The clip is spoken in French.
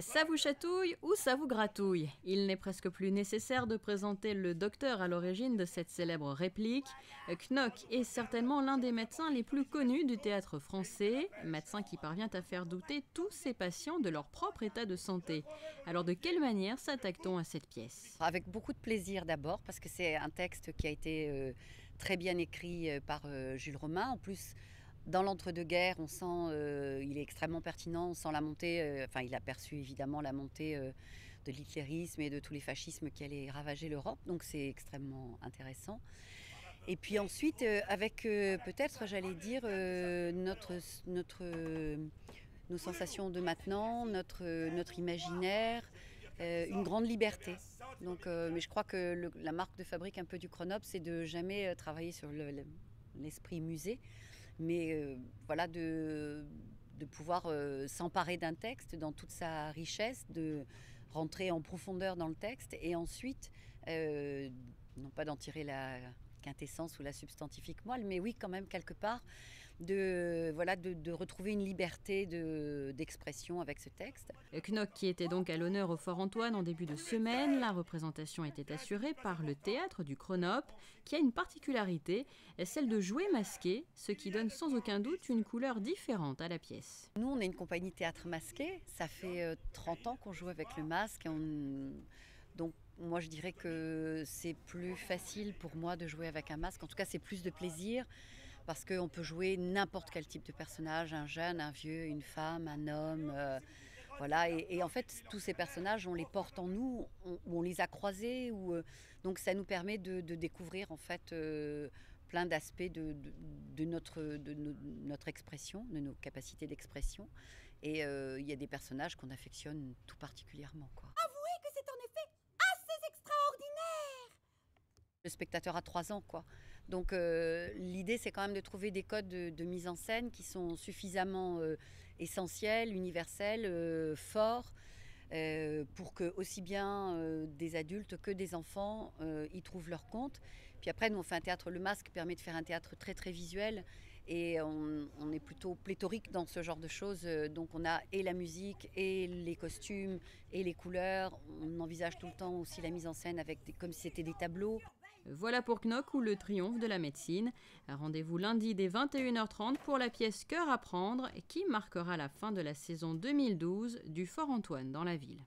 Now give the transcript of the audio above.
Ça vous chatouille ou ça vous gratouille? Il n'est presque plus nécessaire de présenter le docteur à l'origine de cette célèbre réplique. Knock est certainement l'un des médecins les plus connus du théâtre français, médecin qui parvient à faire douter tous ses patients de leur propre état de santé. Alors de quelle manière s'attaque-t-on à cette pièce? Avec beaucoup de plaisir d'abord, parce que c'est un texte qui a été très bien écrit par Jules Romain. En plus, dans l'entre-deux-guerres, on sent, il est extrêmement pertinent, on sent la montée, enfin il a perçu évidemment la montée de l'hitlérisme et de tous les fascismes qui allaient ravager l'Europe, donc c'est extrêmement intéressant. Et puis ensuite, avec peut-être, j'allais dire, nos sensations de maintenant, notre imaginaire, une grande liberté. Donc, mais je crois que la marque de fabrique un peu du Chronops, c'est de jamais travailler sur l'esprit musée, mais voilà, de pouvoir s'emparer d'un texte dans toute sa richesse, de rentrer en profondeur dans le texte et ensuite, non pas d'en tirer la quintessence ou la substantifique moelle, mais oui, quand même, quelque part, de retrouver une liberté d'expression avec ce texte. Knock qui était donc à l'honneur au Fort-Antoine en début de semaine, la représentation était assurée par le théâtre du Chronops, qui a une particularité, celle de jouer masqué, ce qui donne sans aucun doute une couleur différente à la pièce. Nous, on est une compagnie théâtre masqué, ça fait 30 ans qu'on joue avec le masque, donc moi je dirais que c'est plus facile pour moi de jouer avec un masque, en tout cas c'est plus de plaisir parce qu'on peut jouer n'importe quel type de personnage, un jeune, un vieux, une femme, un homme, voilà, et en fait tous ces personnages on les porte en nous, on les a croisés, donc ça nous permet de découvrir en fait plein d'aspects de notre expression, de nos capacités d'expression, et il y a des personnages qu'on affectionne tout particulièrement, quoi. Avouez que c'est en effet extraordinaire. Le spectateur a 3 ans, quoi. Donc l'idée, c'est quand même de trouver des codes de mise en scène qui sont suffisamment essentiels, universels, forts, pour que aussi bien des adultes que des enfants y trouvent leur compte. Puis après, nous, on fait un théâtre. Le masque permet de faire un théâtre très, très visuel. Et on est plutôt pléthorique dans ce genre de choses. Donc on a et la musique, et les costumes, et les couleurs. On envisage tout le temps aussi la mise en scène comme si c'était des tableaux. Voilà pour Knock ou le triomphe de la médecine. Rendez-vous lundi dès 21h30 pour la pièce Cœur à prendre qui marquera la fin de la saison 2012 du Fort-Antoine dans la ville.